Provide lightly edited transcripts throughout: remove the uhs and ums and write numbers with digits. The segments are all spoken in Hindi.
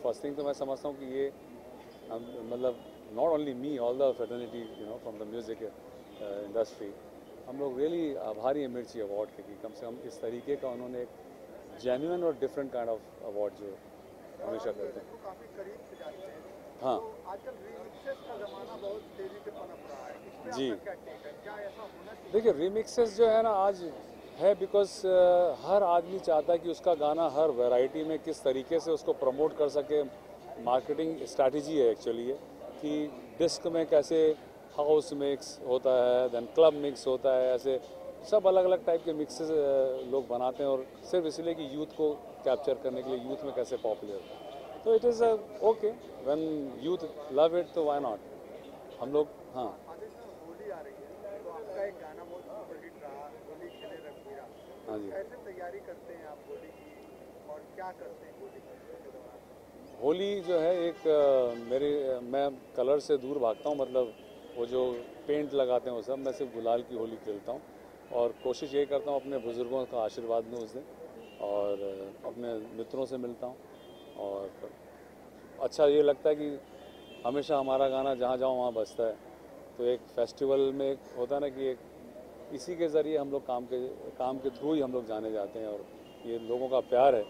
फर्स्ट थिंग तो मैं समझता हूँ कि ये मतलब not only me, all the fraternity from the music industry, हम लोग रियली आभारी हैं मिर्ची अवार्ड के, कि कम से कम इस तरीके का उन्होंने एक जेन्युइन और डिफरेंट काइंड ऑफ अवार्ड जो हमेशा करते हैं। काफी करीब से जाते हैं। हाँ तो आजकल रीमिक्सेस का जमाना बहुत तेजी से पनप रहा है, इस पे जी, आपका क्या टेक है? क्या ऐसा होना चाहिए? देखिए रीमिक्सेस जो है ना आज है, बिकॉज हर आदमी चाहता है कि उसका गाना हर वैरायटी में किस तरीके से उसको प्रमोट कर सके। मार्केटिंग स्ट्रैटेजी है एक्चुअली ये, कि डिस्क में कैसे हाउस मिक्स होता है, देन क्लब मिक्स होता है, ऐसे सब अलग अलग टाइप के मिक्सेस लोग बनाते हैं, और सिर्फ इसलिए कि यूथ को कैप्चर करने के लिए, यूथ में कैसे पॉपुलर। तो it is okay when youth love it, तो व्हाई नॉट हम लोग। हाँ आगे सर होली आ रही है, तो आपका एक गाना बहुत सुपरहिट रहा, होली खेले रघुवीरा। हाँ जी। कैसे तैयारी करते हैं आप होली की, और क्या करते हैं होली के दौरान? होली जो है एक मैं कलर से दूर भागता हूँ, मतलब वो जो पेंट लगाते हैं वो सब, मैं सिर्फ गुलाल की होली खेलता हूँ, और कोशिश यही करता हूँ अपने बुज़ुर्गों का आशीर्वाद लूँ उस दिन, और अपने मित्रों से मिलता हूँ, और अच्छा ये लगता है कि हमेशा हमारा गाना जहाँ जाओ वहाँ बजता है। तो एक फेस्टिवल में एक होता है ना कि एक इसी के ज़रिए हम लोग काम के थ्रू ही हम लोग जाने जाते हैं, और ये लोगों का प्यार है,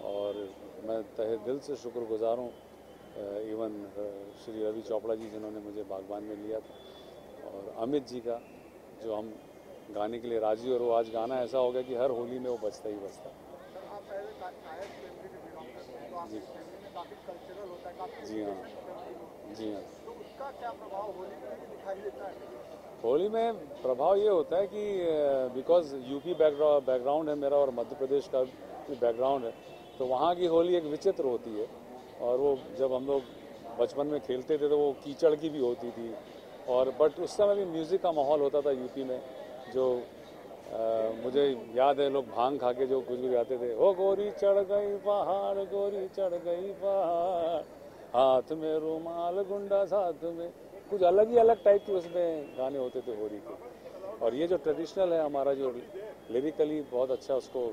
और मैं तहे दिल से शुक्रगुजार हूँ इवन श्री रवि चोपड़ा जी जिन्होंने मुझे बागबान में लिया था, और अमित जी का जो हम गाने के लिए राजी, और वो आज गाना ऐसा हो गया कि हर होली में वो बजता ही बजता। सर आप एज ए शायद फैमिली से बिलोंग करते हैं, तो आपकी फैमिली में काफी कल्चरल होता है, काफी जी हाँ, एजुकेशन फैमिली होती है। जी हाँ। तो उसका क्या प्रभाव होली में भी दिखाई देता है? होली में प्रभाव ये होता है कि बिकॉज यूपी बैकग्राउंड है मेरा, और मध्य प्रदेश का भी बैकग्राउंड है, तो वहाँ की होली एक विचित्र होती है। और वो जब हम लोग बचपन में खेलते थे तो वो कीचड़ की भी होती थी, और बट उस समय भी म्यूज़िक का माहौल होता था यूपी में, जो मुझे याद है लोग भांग खा के जो कुछ भी गाते थे, ओ गोरी चढ़ गई पहाड़, गोरी चढ़ गई पहाड़, हाथ में रुमाल गुंडा साथ में, कुछ अलग ही अलग टाइप के उसमें गाने होते थे होली के। और ये जो ट्रेडिशनल है हमारा, जो लिरिकली बहुत अच्छा उसको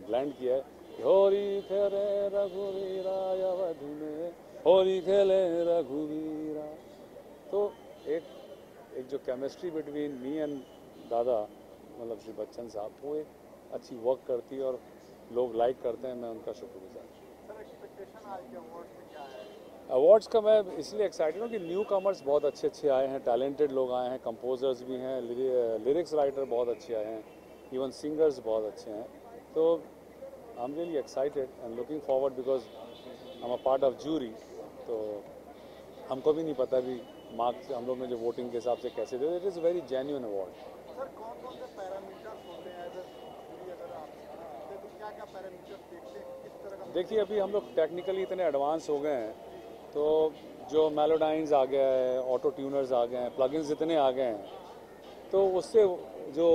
ब्लेंड किया है, होली खेले रघुवीरा अवध में, होली खेले रघुवीरा, तो एक जो केमिस्ट्री बिटवीन मी एंड दादा, मतलब श्री बच्चन साहब, वो एक अच्छी वर्क करती है, और लोग लाइक करते हैं, मैं उनका शुक्रगुजार। सर एक्सपेक्टेशन आज के अवार्ड से क्या है? अवार्ड्स का मैं इसलिए एक्साइटेड हूँ कि न्यू कमर्स बहुत अच्छे अच्छे आए हैं, टैलेंटेड लोग आए हैं, कंपोजर्स भी हैं, लिरिक्स राइटर बहुत अच्छे आए हैं, इवन सिंगर्स बहुत अच्छे हैं। तो I am really excited and looking forward, because I am a part of jury, तो हमको भी नहीं पता भी मार्क्स हम लोग ने जो वोटिंग के हिसाब से कैसे दे, it is very genuine award. Sir कौन कौन से पैरामीटर्स होते हैं एज ए, अगर आप देखते तो क्या क्या पैरामीटर्स देखते हैं, किस तरह का? देखिए अभी हम लोग टेक्निकली इतने एडवांस हो गए हैं, तो जो मेलोडाइंस आ गया है, ऑटो ट्यूनर्स आ गए हैं, प्लगइन्स इतने आ गए हैं, तो उससे जो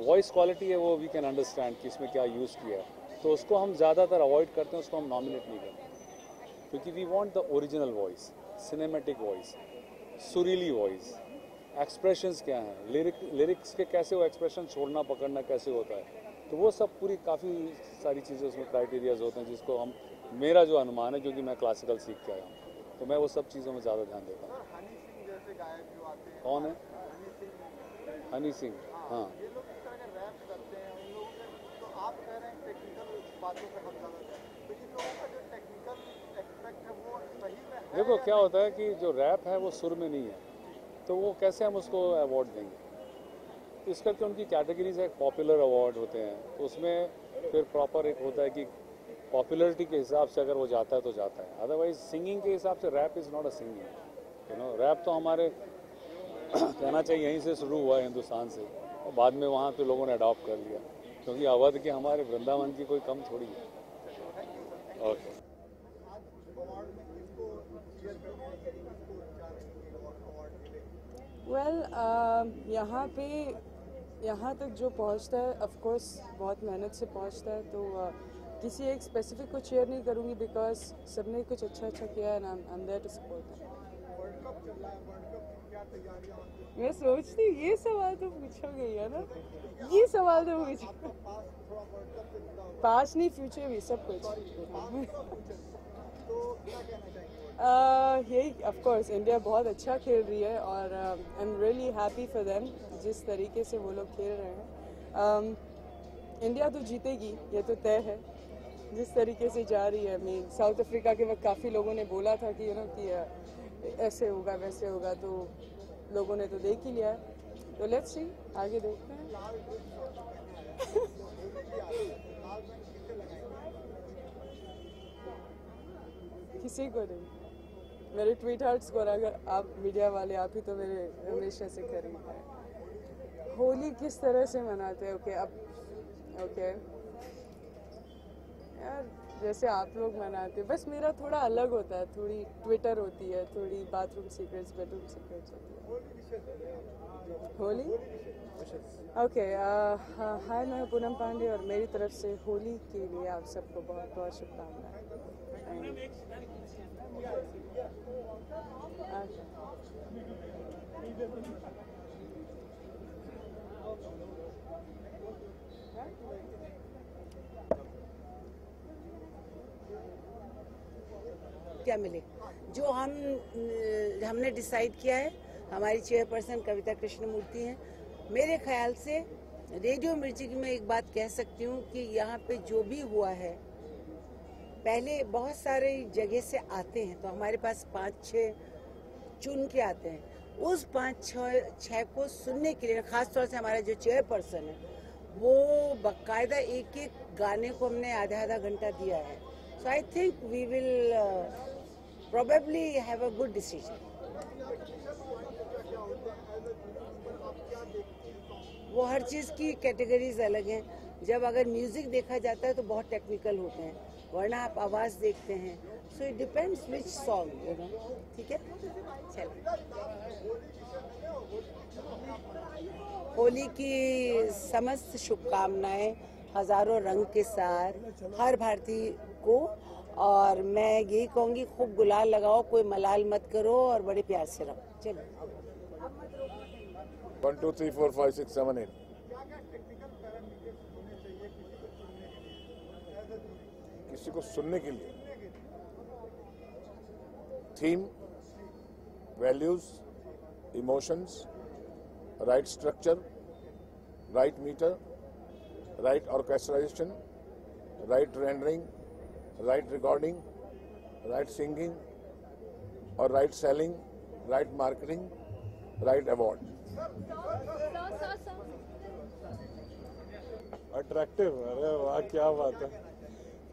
वॉइस क्वालिटी है वो वी कैन अंडरस्टैंड कि इसमें क्या यूज़ किया है, तो उसको हम ज़्यादातर अवॉइड करते हैं, उसको हम नॉमिनेट नहीं करते, क्योंकि we want the original voice, cinematic voice, सुरीली वॉइस, एक्सप्रेशंस क्या हैं, लिरिक्स के कैसे वो एक्सप्रेशन छोड़ना पकड़ना कैसे होता है, तो वो सब पूरी काफ़ी सारी चीज़ें उसमें क्राइटेरियाज होते हैं, जिसको हम, मेरा जो अनुमान है क्योंकि मैं क्लासिकल सीख के आया हूँ, तो मैं वो सब चीज़ों में ज़्यादा ध्यान देता हूँ। सर हनी सिंह जैसे गायक जो आते हैं, कौन है? हनी सिंह, हनी सिंह, हाँ। ये लोग किस तरह के रैप करते हैं, उन लोगों के, तो आप कह रहे हैं टेक्निकल बातों पे हम ज़्यादा दें, तो इन लोगों का जो टेक्निकल एस्पेक्ट है वो सही में है? देखो क्या होता है कि जो रैप है वो सुर में नहीं है, तो वो कैसे हम उसको अवार्ड देंगे, तो इस करके उनकी कैटेगरीज है, पॉपुलर अवार्ड होते हैं, तो उसमें फिर प्रॉपर एक होता है कि पॉपुलरिटी के हिसाब से अगर वो जाता है तो जाता है, अदरवाइज सिंगिंग के हिसाब से rap is not a singing, rap तो हमारे कहना चाहिए यहीं से शुरू हुआ है हिंदुस्तान से, और बाद में वहाँ पे लोगों ने अडॉप्ट कर लिया, क्योंकि अवध के हमारे वृंदावन की कोई कम थोड़ी है। ओके। यहाँ तक जो पहुँचता है ऑफ कोर्स बहुत मेहनत से पहुँचता है, तो किसी एक स्पेसिफिक को चेयर नहीं करूँगी, बिकॉज सबने कुछ अच्छा किया है, I am there to support them. मैं सोचती ये सवाल तो पूछोगे है ना, ये सवाल तो पूछो, पास नहीं फ्यूचर भी सब कुछ। तो यही ऑफ कोर्स इंडिया बहुत अच्छा खेल रही है और आई am really happy for them जिस तरीके से वो लोग खेल रहे हैं। इंडिया तो जीतेगी, ये तो तय है जिस तरीके से जा रही है। मैं साउथ अफ्रीका के वक्त काफ़ी लोगों ने बोला था कि कि ऐसे होगा वैसे होगा, तो लोगों ने तो देख ही लिया है। तो लेट्स सी, आगे देखते हैं। किसी को नहीं, मेरे ट्वीट हार्ट्स को, अगर आप मीडिया वाले आप ही तो मेरे हमेशा से खरीद है। होली किस तरह से मनाते हैं? ओके, अब ओके यार, जैसे आप लोग मनाते हैं, बस मेरा थोड़ा अलग होता है। थोड़ी ट्विटर होती है, थोड़ी बाथरूम सीक्रेट्स, बेडरूम सीक्रेट्स होती है। होली ओके, हाय, मैं पूनम पांडे और मेरी तरफ से होली के लिए आप सबको बहुत बहुत शुभकामनाएं। क्या मिले जो हमने डिसाइड किया है। हमारी चेयरपर्सन कविता कृष्णमूर्ति हैं। मेरे ख्याल से रेडियो मिर्ची की मैं एक बात कह सकती हूँ कि यहाँ पे जो भी हुआ है, पहले बहुत सारे जगह से आते हैं, तो हमारे पास 5-6 चुन के आते हैं। उस 5-6 को सुनने के लिए खासतौर से हमारा जो चेयरपर्सन है, वो बाकायदा एक एक गाने को हमने आधा घंटा दिया है। So I think we will probably have a good decision. वो हर चीज़ की कैटेगरीज अलग हैं। जब अगर म्यूजिक देखा जाता है तो बहुत टेक्निकल होते हैं, वरना आप आवाज़ देखते हैं। So it depends which song, you know. ठीक है, चलो। होली की समस्त शुभकामनाएं हजारों रंग के साथ हर भारतीय को। और मैं यही कहूँगी, खूब गुलाल लगाओ, कोई मलाल मत करो और बड़े प्यार से रहो। चलो। 1 2 3 4 5 6 7 8 किसी को सुनने के लिए theme, values, emotions, right structure, right metre, right orchestrisation, right rendering, right recording, right singing और right selling, right marketing, right award. Attractive, अरे वाह क्या बात है।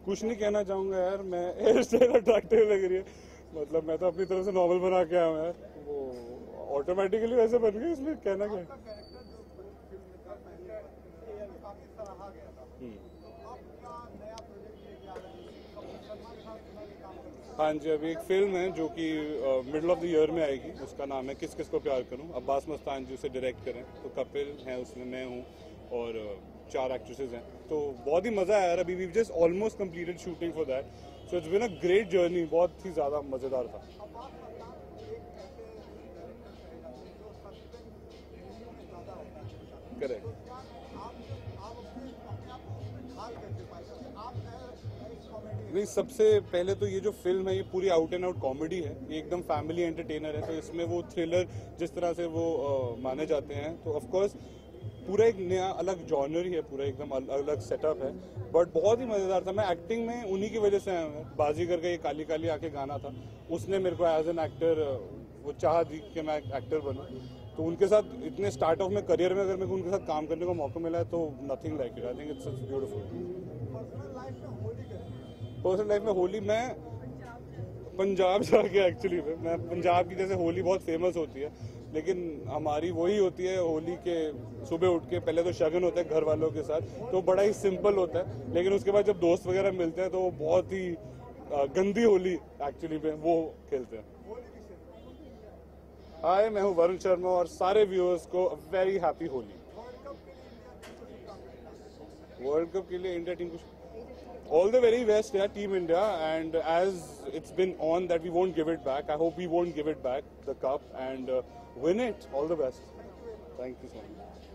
कुछ नहीं कहना चाहूंगा यार, मैं हेयर स्टाइल अट्रैक्टिव लग रही है। मतलब मैं तो अपनी तरफ से नॉर्मल बना के आया हूँ यार, वो ऑटोमेटिकली वैसे बन गया, इसलिए कहना क्या है। हाँ जी, अभी एक फिल्म है जो कि मिडल ऑफ द ईयर में आएगी। उसका नाम है किस किस को प्यार करूं। अब्बास मस्तान जी उसे डायरेक्ट करें। तो कपिल है उसमें, मैं हूँ और 4 एक्ट्रेसेस हैं। तो बहुत ही मजा आया यार। अभी we just almost completed shooting for that. So it's been a great journey, बहुत ही ज्यादा मजेदार था। करेक्ट। नहीं, सबसे पहले तो ये जो फिल्म है ये पूरी आउट एंड आउट कॉमेडी है। ये एकदम फैमिली एंटरटेनर है। तो इसमें वो थ्रिलर जिस तरह से वो माने जाते हैं, तो ऑफ कोर्स पूरा एक नया अलग जॉनर ही है, पूरा एकदम अलग सेटअप है। बट बहुत ही मजेदार था। मैं एक्टिंग में उन्हीं की वजह से आया हूँ। बाजीगर का ये काली काली आके गाना था, उसने मेरे को एज एन एक्टर वो चाह दी कि मैं एक्टर बनूं। तो उनके साथ इतने स्टार्ट ऑफ में करियर में अगर मेरे को उनके साथ काम करने का मौका मिला है तो nothing like it. I think it's beautiful. Personal life में होली मैं पंजाब जाके, एक्चुअली मैं पंजाब की जैसे होली बहुत फेमस होती है, लेकिन हमारी वही होती है होली के सुबह उठ के पहले तो शगन होता है घर वालों के साथ, तो बड़ा ही सिंपल होता है। लेकिन उसके बाद जब दोस्त वगैरह मिलते हैं तो वो बहुत ही गंदी होली एक्चुअली में वो खेलते हैं। हाय, मैं हूँ वरुण शर्मा और सारे व्यूअर्स को very happy Holi. World cup के लिए इंडिया टीम को all the very best, yeah, Team India, and as it's been on that we won't give it back. I hope we won't give it back, the cup, and win it. All the best. Thank you so much.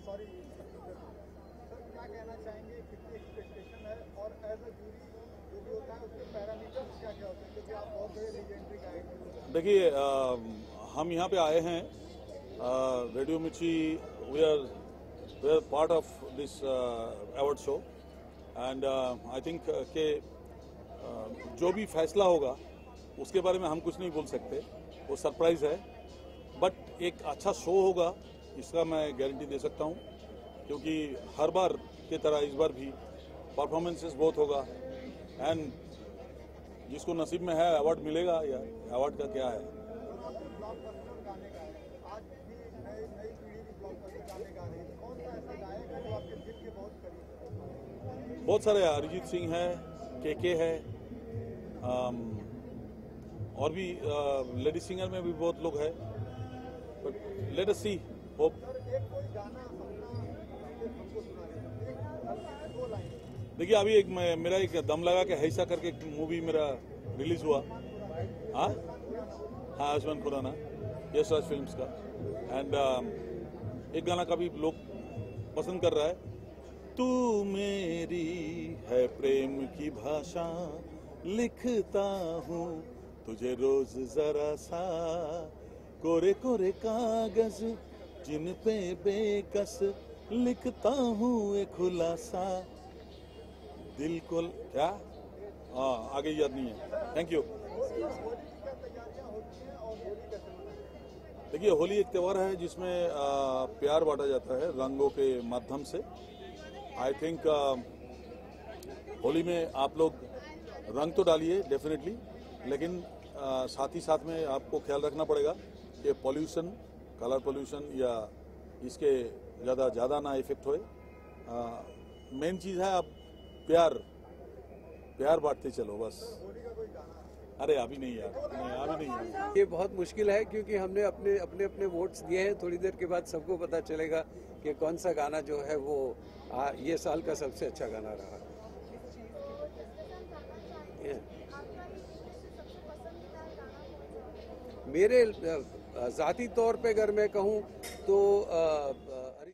Sorry sir, क्या कहना चाहेंगे, कितनी एक्सपेक्टेशन है और एज अ जूरी जो भी होता है उसके देखिए हम यहाँ पे आए हैं radio Mirchi we are part of this award show and I think के जो भी फैसला होगा उसके बारे में हम कुछ नहीं बोल सकते, वो सरप्राइज है, बट एक अच्छा शो होगा इसका मैं गारंटी दे सकता हूँ, क्योंकि हर बार की तरह इस बार भी परफॉर्मेंसेस बहुत होगा एंड जिसको नसीब में है अवार्ड मिलेगा, या अवार्ड का क्या है। बहुत सारे, अरिजीत सिंह है, के है, और भी लेडी सिंगर में भी बहुत लोग हैं, but let us see, hope. देखिए अभी एक मेरा एक दम लगा के हैसा करके एक मूवी मेरा रिलीज हुआ, हाँ आयुष्मान खुराना, यश राज फिल्म्स का, एंड एक गाना का भी लोग पसंद कर रहा है, तू मेरी है प्रेम की भाषा, लिखता हूँ तुझे रोज जरा सा, कोरे कोरे कागज जिन पे बेकस, लिखता हूँ एक खुलासा, दिल को क्या, हाँ आगे याद नहीं है, थैंक यू। देखिए होली एक त्यौहार है जिसमें प्यार बांटा जाता है रंगों के माध्यम से। आई थिंक होली में आप लोग रंग तो डालिए डेफिनेटली, लेकिन साथ ही साथ में आपको ख्याल रखना पड़ेगा कि पॉल्यूशन, कलर पॉल्यूशन या इसके ज़्यादा ना इफेक्ट होए। मेन चीज़ है आप प्यार बांटते चलो बस। अरे अभी नहीं यार, अभी नहीं। ये बहुत मुश्किल है क्योंकि हमने अपने वोट्स दिए हैं। थोड़ी देर के बाद सबको पता चलेगा कि कौन सा गाना जो है वो ये साल का सबसे अच्छा गाना रहा। मेरे ज़ाती तौर पे अगर मैं कहूँ तो